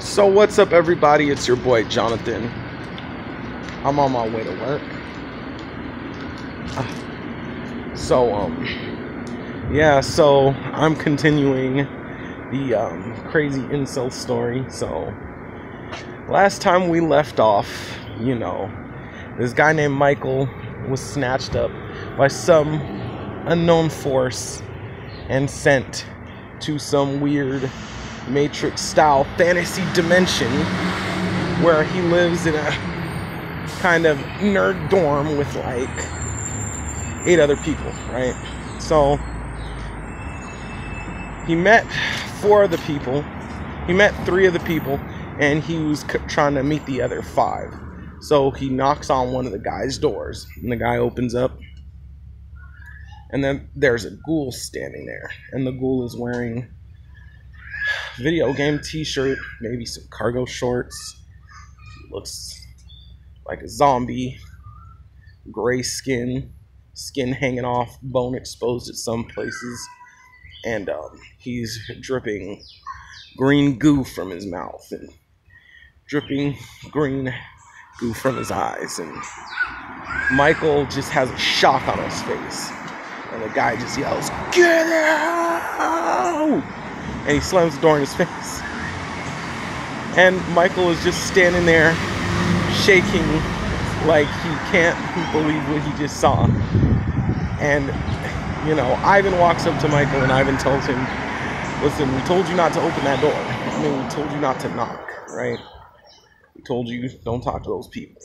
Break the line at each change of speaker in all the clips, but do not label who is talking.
So what's up, everybody? It's your boy Jonathan. I'm on my way to work. So I'm continuing the crazy incel story. So last time we left off, this guy named Michael was snatched up by some unknown force and sent to some weird Matrix-style fantasy dimension where he lives in a kind of nerd dorm with like 8 other people, right? So he met 4 of the people. He met 3 of the people, and he was trying to meet the other 5. So he knocks on one of the guy's doors, and the guy opens up, and then there's a ghoul standing there, and the ghoul is wearing video game t-shirt, maybe some cargo shorts, looks like a zombie, gray skin hanging off, bone exposed at some places, and he's dripping green goo from his mouth and dripping green goo from his eyes, and Michael just has a shock on his face, and the guy just yells, "Get out!" and he slams the door in his face. And Michael is just standing there shaking like he can't believe what he just saw. And Ivan walks up to Michael, and Ivan tells him, "Listen, we told you not to open that door. I mean, we told you not to knock, right? We told you don't talk to those people.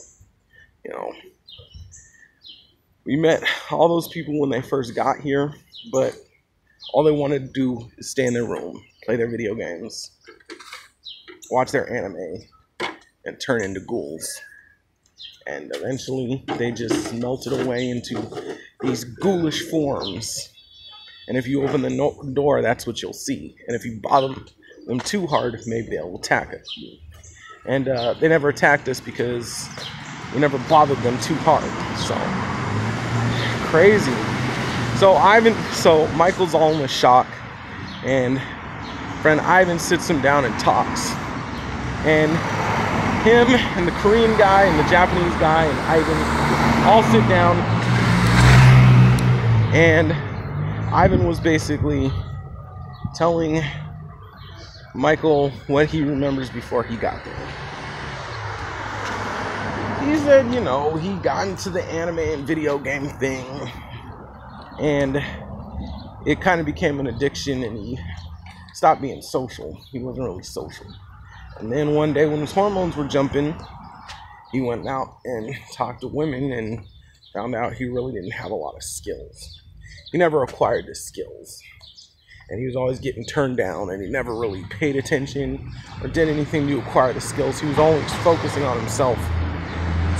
We met all those people when they first got here, but all they wanted to do is stay in their room, play their video games, watch their anime, and turn into ghouls. And eventually, they just melted away into these ghoulish forms. And if you open the door, that's what you'll see. And if you bother them too hard, maybe they'll attack us. And they never attacked us because we never bothered them too hard. So, crazy. So Michael's all in a shock, and friend Ivan sits him down and talks. And him and the Korean guy and the Japanese guy and Ivan all sit down, and Ivan was basically telling Michael what he remembers before he got there. He said, he got into the anime and video game thing, and it kind of became an addiction, and he stopped being social. He wasn't really social. And then one day when his hormones were jumping, he went out and talked to women and found out he really didn't have a lot of skills. He never acquired the skills. And he was always getting turned down, and he never really paid attention or did anything to acquire the skills. He was always focusing on himself.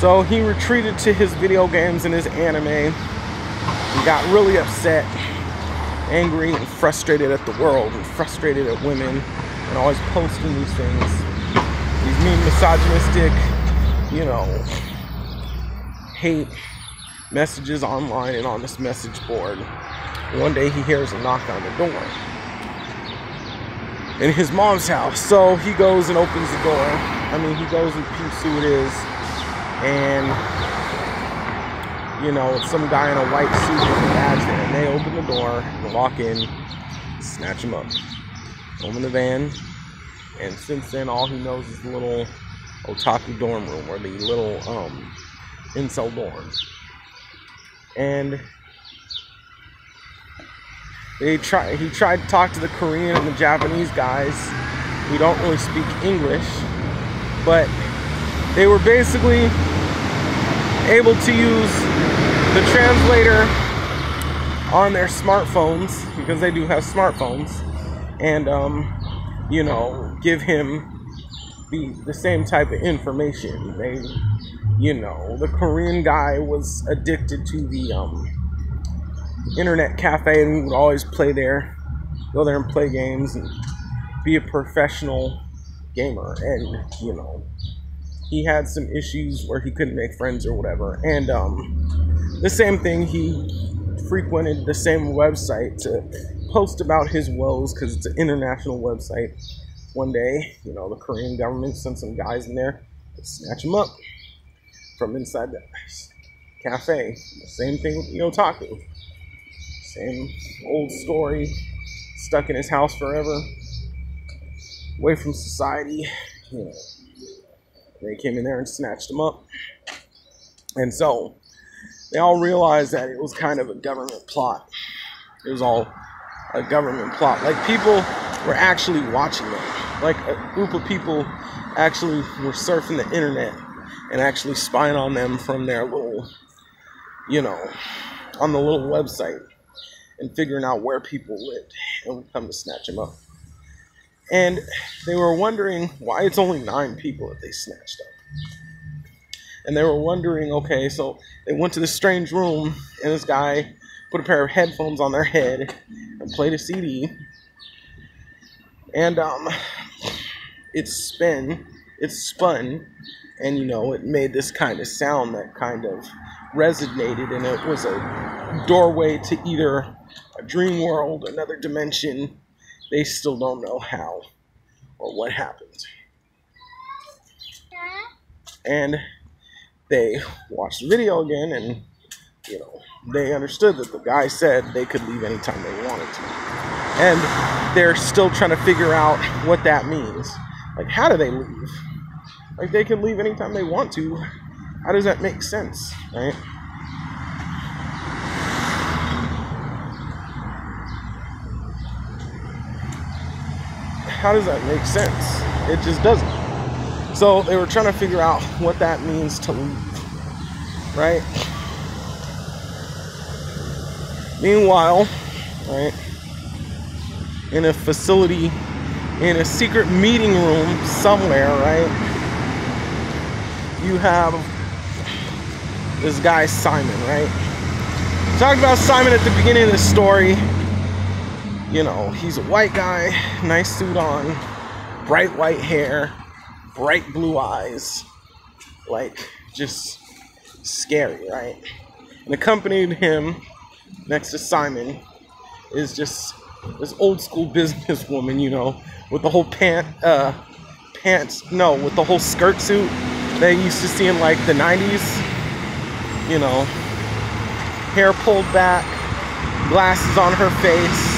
So he retreated to his video games and his anime. He got really upset, angry, and frustrated at the world, and frustrated at women, and always posting these things, these mean misogynistic, hate messages online and on this message board. One day he hears a knock on the door in his mom's house. So he goes and opens the door. He goes and peeps who it is. And, it's some guy in a white suit with a badge there. And they open the door and walk in, snatch him up, home in the van. And since then, all he knows is the little otaku dorm room, or the little incel dorm. And he tried to talk to the Korean and the Japanese guys who don't really speak English, but they were basically able to use the translator on their smartphones, because they do have smartphones, and give him the same type of information. The Korean guy was addicted to the internet cafe, and would always play there, go there and play games and be a professional gamer. And he had some issues where he couldn't make friends or whatever. And the same thing, he frequented the same website to post about his woes, because it's an international website. one day, you know, the Korean government sent some guys in there to snatch him up from inside the cafe. Same thing with the otaku. Same old story. Stuck in his house forever, away from society. You know, they came in there and snatched him up. And so they all realized that it was kind of a government plot. It was all a government plot. Like, people were actually watching it. Like, a group of people actually were surfing the internet and actually spying on them from their little, you know, on the little website, and figuring out where people lived and would come to snatch them up. And they were wondering why it's only 9 people that they snatched up. And they were wondering, okay, so they went to this strange room, and this guy put a pair of headphones on their head and played a CD. And it spun, and, you know, it made this kind of sound that kind of resonated, and it was a doorway to either a dream world, another dimension. They still don't know how or what happened. And they watched the video again, and, you know, they understood that the guy said they could leave anytime they wanted to. And they're still trying to figure out what that means. Like, how do they leave? Like, they can leave anytime they want to. How does that make sense, right? How does that make sense? It just doesn't. So they were trying to figure out what that means to leave, right? Meanwhile, right, in a facility, in a secret meeting room somewhere, right, you have this guy Simon, right? Talked about Simon at the beginning of the story. You know, he's a white guy, nice suit on, bright white hair, bright blue eyes, like, just scary, right? And accompanied him next to Simon is just this old school businesswoman, you know, with the whole with the whole skirt suit that you used to see in, like, the 90s, you know, hair pulled back, glasses on her face.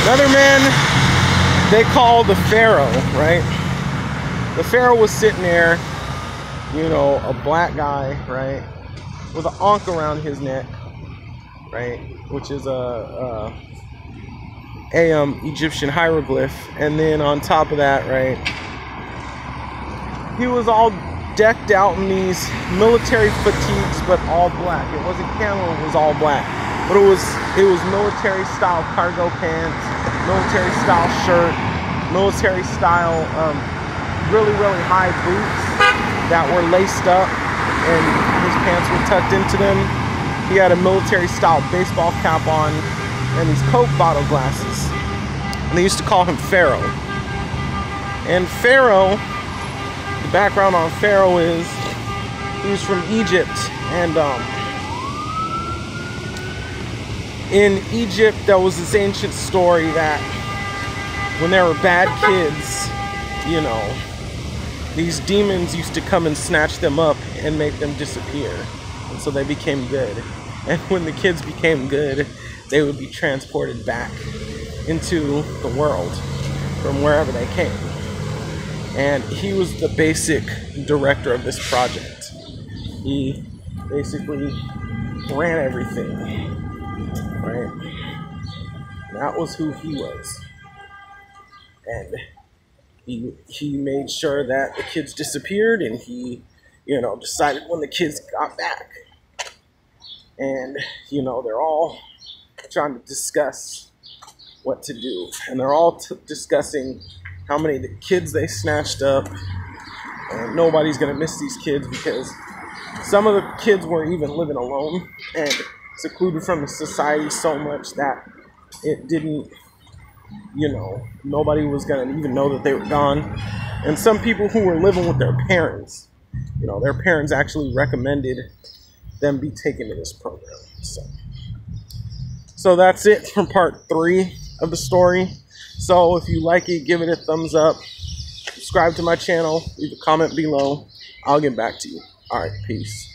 Another man they call the Pharaoh, right? The Pharaoh was sitting there, you know, a black guy, right, with an ankh around his neck, right, which is a Egyptian hieroglyph, and then on top of that, right, he was all decked out in these military fatigues, but all black. It wasn't camo, it was all black. But it was military style cargo pants, military style shirt, military style really high boots that were laced up and his pants were tucked into them. He had a military style baseball cap on and these Coke bottle glasses. And they used to call him Pharaoh. And Pharaoh, the background on Pharaoh is he was from Egypt, and in Egypt, there was this ancient story that when there were bad kids, you know, these demons used to come and snatch them up and make them disappear. And so they became good. And when the kids became good, they would be transported back into the world from wherever they came. And he was the basic director of this project. He basically ran everything. Right? That was who he was. And he made sure that the kids disappeared, and he, you know, decided when the kids got back. And, you know, they're all trying to discuss what to do. And they're all discussing how many of the kids they snatched up. And nobody's going to miss these kids because some of the kids were even living alone and secluded from the society so much that it didn't, you know, nobody was going to even know that they were gone. And some people who were living with their parents, you know, their parents actually recommended them be taken to this program. So that's it from part 3 of the story. So if you like it, give it a thumbs up. Subscribe to my channel. Leave a comment below. I'll get back to you. All right, peace.